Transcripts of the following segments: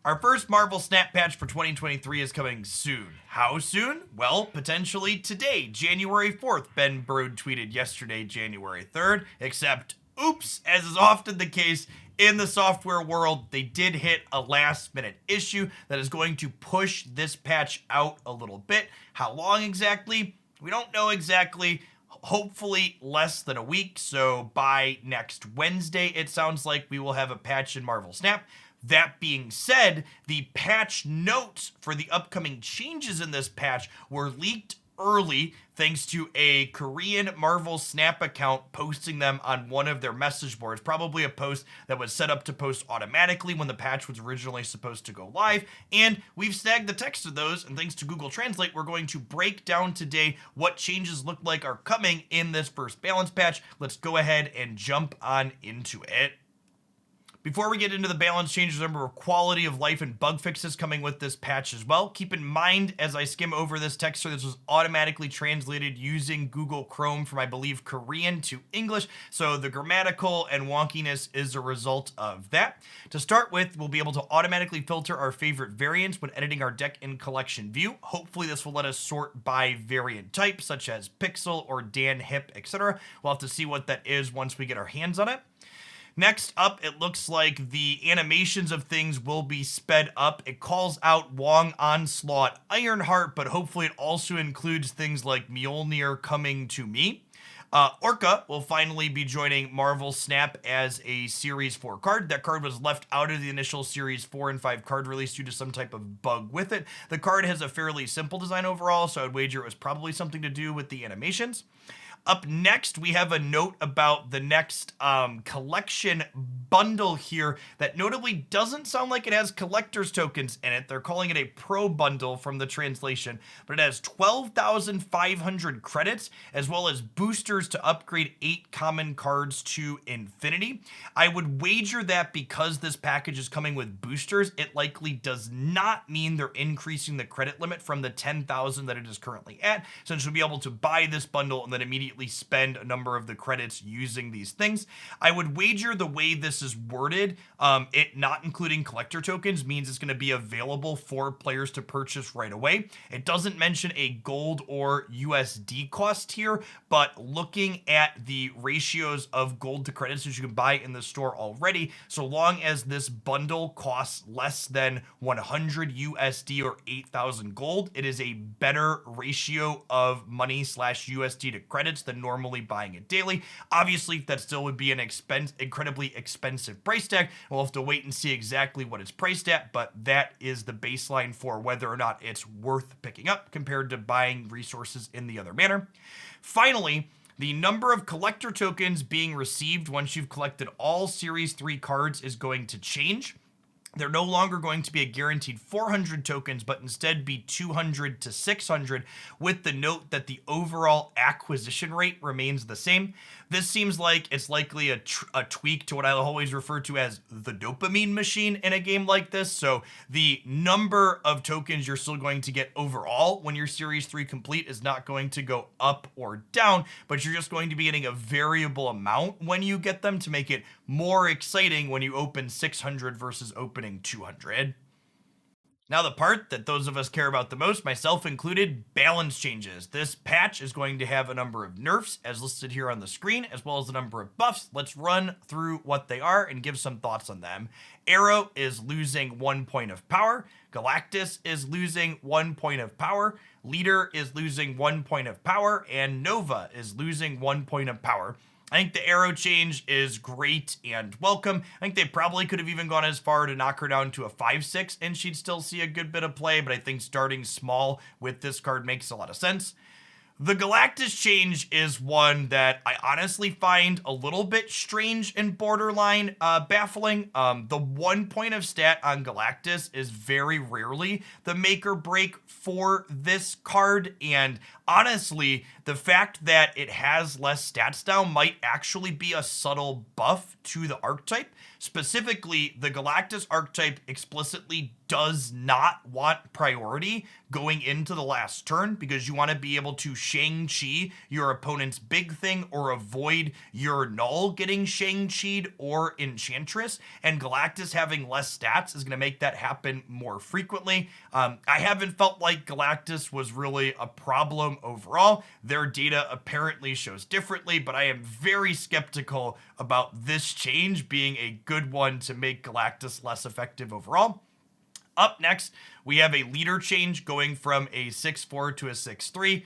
Our first Marvel Snap patch for 2023 is coming soon. How soon? Well, potentially today, January 4th. Ben Brode tweeted yesterday, January 3rd, except, oops, as is often the case in the software world, they did hit a last minute issue that is going to push this patch out a little bit. How long exactly? We don't know exactly. Hopefully less than a week, so by next Wednesday, it sounds like we will have a patch in Marvel Snap. That being said, the patch notes for the upcoming changes in this patch were leaked early thanks to a Korean Marvel Snap account posting them on one of their message boards, probably a post that was set up to post automatically when the patch was originally supposed to go live, and we've snagged the text of those, and thanks to Google Translate, we're going to break down today what changes look like are coming in this first balance patch. Let's go ahead and jump on into it. Before we get into the balance changes, remember quality of life and bug fixes coming with this patch as well. Keep in mind, as I skim over this text, this was automatically translated using Google Chrome from, I believe, Korean to English, so the grammatical and wonkiness is a result of that. To start with, we'll be able to automatically filter our favorite variants when editing our deck in collection view. Hopefully this will let us sort by variant type, such as Pixel or Dan Hip, etc. We'll have to see what that is once we get our hands on it. Next up, it looks like the animations of things will be sped up. It calls out Wong Onslaught Ironheart, but hopefully it also includes things like Mjolnir Coming to Me. Orca will finally be joining Marvel Snap as a Series 4 card. That card was left out of the initial Series 4 and 5 card release due to some type of bug with it. The card has a fairly simple design overall, so I'd wager it was probably something to do with the animations. Up next, we have a note about the next collection bundle here that notably doesn't sound like it has collector's tokens in it. They're calling it a pro bundle from the translation, but it has 12,500 credits as well as boosters to upgrade 8 common cards to infinity. I would wager that because this package is coming with boosters, it likely does not mean they're increasing the credit limit from the 10,000 that it is currently at, since you'll be able to buy this bundle and then immediately spend a number of the credits using these things. I would wager the way this is worded, it not including collector tokens means it's going to be available for players to purchase right away. It doesn't mention a gold or USD cost here, but looking at the ratios of gold to credits that you can buy in the store already, so long as this bundle costs less than 100 USD or 8,000 gold, it is a better ratio of money / USD to credits than normally buying it daily. Obviously, that still would be an incredibly expensive price tag. We'll have to wait and see exactly what it's priced at, but that is the baseline for whether or not it's worth picking up compared to buying resources in the other manner. Finally, the number of collector tokens being received once you've collected all Series 3 cards is going to change. They're no longer going to be a guaranteed 400 tokens, but instead be 200 to 600, with the note that the overall acquisition rate remains the same. This seems like it's likely a tweak to what I always refer to as the dopamine machine in a game like this. So the number of tokens you're still going to get overall when your Series 3 complete is not going to go up or down, but you're just going to be getting a variable amount when you get them to make it more exciting when you open 600 versus opening 200. Now the part that those of us care about the most, myself included, balance changes. This patch is going to have a number of nerfs as listed here on the screen, as well as a number of buffs. Let's run through what they are and give some thoughts on them. Aero is losing 1 point of power. Galactus is losing 1 point of power. Leader is losing 1 point of power. And Nova is losing 1 point of power. I think the Aero change is great and welcome. I think they probably could have even gone as far to knock her down to a 5/6 and she'd still see a good bit of play, but I think starting small with this card makes a lot of sense. The Galactus change is one that I honestly find a little bit strange and borderline baffling. The 1 point of stat on Galactus is very rarely the make or break for this card, and honestly, the fact that it has less stats down might actually be a subtle buff to the archetype. Specifically, the Galactus archetype explicitly does not want priority going into the last turn because you want to be able to Shang-Chi your opponent's big thing or avoid your null getting Shang-Chi'd or Enchantress, and Galactus having less stats is going to make that happen more frequently. I haven't felt like Galactus was really a problem overall. Their data apparently shows differently, but I am very skeptical about this change being a good one to make Galactus less effective overall. Up next, we have a leader change going from a 6-4 to a 6-3.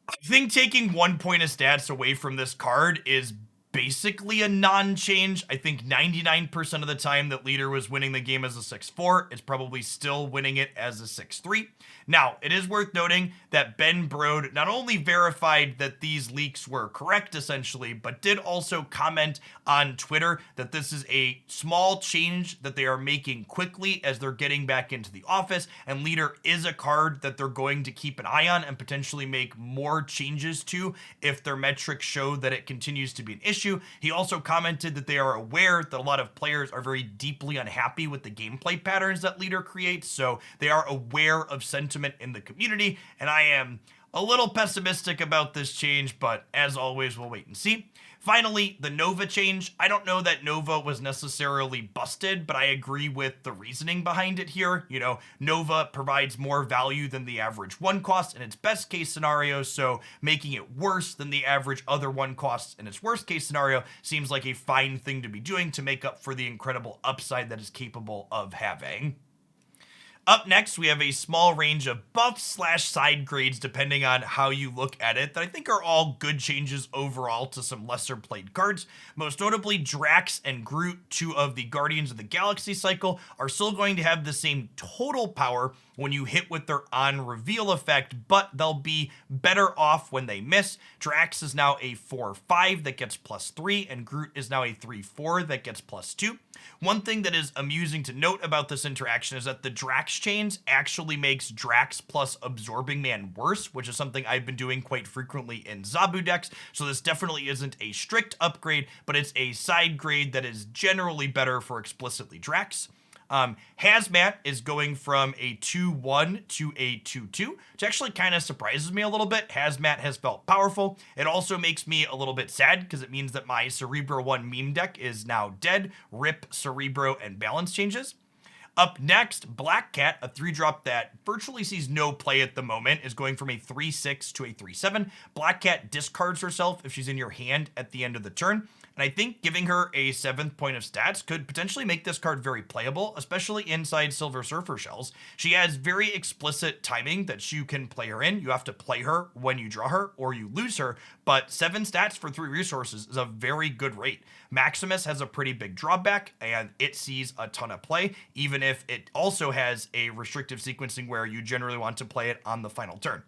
I think taking 1 point of stats away from this card is basically a non-change. I think 99% of the time that leader was winning the game as a 6-4, it's probably still winning it as a 6-3. Now, it is worth noting that Ben Brode not only verified that these leaks were correct, essentially, but did also comment on Twitter that this is a small change that they are making quickly as they're getting back into the office, and leader is a card that they're going to keep an eye on and potentially make more changes to if their metrics show that it continues to be an issue. He also commented that they are aware that a lot of players are very deeply unhappy with the gameplay patterns that leader creates, so they are aware of sentiment in the community, and I am a little pessimistic about this change, but as always, we'll wait and see. Finally, the Nova change. I don't know that Nova was necessarily busted, but I agree with the reasoning behind it here. You know, Nova provides more value than the average 1 cost in its best case scenario, so making it worse than the average other 1 costs in its worst case scenario seems like a fine thing to be doing to make up for the incredible upside that is capable of having. Up next, we have a small range of buffs / side grades depending on how you look at it that I think are all good changes overall to some lesser played cards. Most notably, Drax and Groot, 2 of the Guardians of the Galaxy cycle, are still going to have the same total power when you hit with their on reveal effect, but they'll be better off when they miss. Drax is now a 4/5 that gets +3, and Groot is now a 3/4 that gets +2. One thing that is amusing to note about this interaction is that the Drax chains actually makes Drax plus Absorbing Man worse, which is something I've been doing quite frequently in Zabu decks, so this definitely isn't a strict upgrade, but it's a side grade that is generally better for explicitly Drax. Hazmat is going from a 2-1 to a 2-2, which actually kind of surprises me a little bit. Hazmat has felt powerful. It also makes me a little bit sad because it means that my Cerebro 1 meme deck is now dead. RIP Cerebro and balance changes. Up next, Black Cat, a 3-drop that virtually sees no play at the moment, is going from a 3-6 to a 3-7. Black Cat discards herself if she's in your hand at the end of the turn, and I think giving her a 7th point of stats could potentially make this card very playable, especially inside Silver Surfer shells. She has very explicit timing that you can play her in. You have to play her when you draw her or you lose her, but 7 stats for 3 resources is a very good rate. Maximus has a pretty big drawback, and it sees a ton of play, even if it also has a restrictive sequencing where you generally want to play it on the final turn.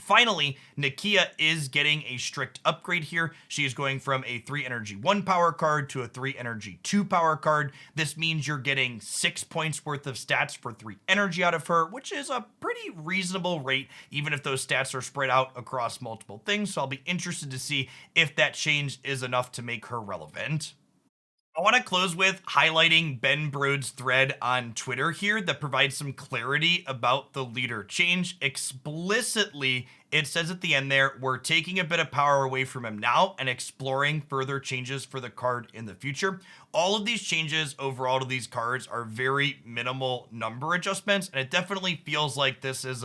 Finally, Nakia is getting a strict upgrade here. She is going from a 3 energy 1 power card to a 3 energy 2 power card. This means you're getting 6 points worth of stats for 3 energy out of her, which is a pretty reasonable rate, even if those stats are spread out across multiple things. So I'll be interested to see if that change is enough to make her relevant. I want to close with highlighting Ben Brode's thread on Twitter here that provides some clarity about the leader change. Explicitly, it says at the end there, we're taking a bit of power away from him now and exploring further changes for the card in the future. All of these changes overall to these cards are very minimal number adjustments, and it definitely feels like this is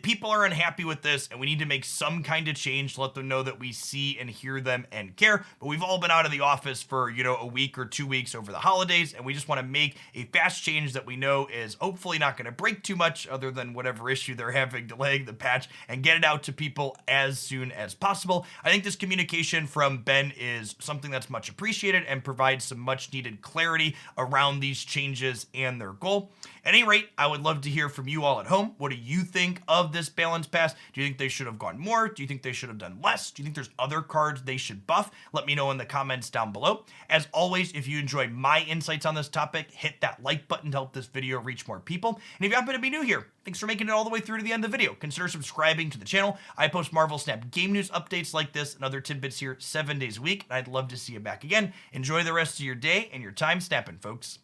people are unhappy with this and we need to make some kind of change to let them know that we see and hear them and care. But we've all been out of the office for, a week or 2 weeks over the holidays, and we just want to make a fast change that we know is hopefully not going to break too much other than whatever issue they're having delaying the patch, and get it out to people as soon as possible. I think this communication from Ben is something that's much appreciated and provides some much needed clarity around these changes and their goal. At any rate, I would love to hear from you all at home. What do you think of this balance pass? Do you think they should have gone more? Do you think they should have done less? Do you think there's other cards they should buff? Let me know in the comments down below. As always, if you enjoy my insights on this topic, hit that like button to help this video reach more people. And if you happen to be new here, thanks for making it all the way through to the end of the video. Consider subscribing to the channel. I post Marvel Snap game news updates like this and other tidbits here 7 days a week, and I'd love to see you back again. Enjoy the rest of your day and your time snapping, folks.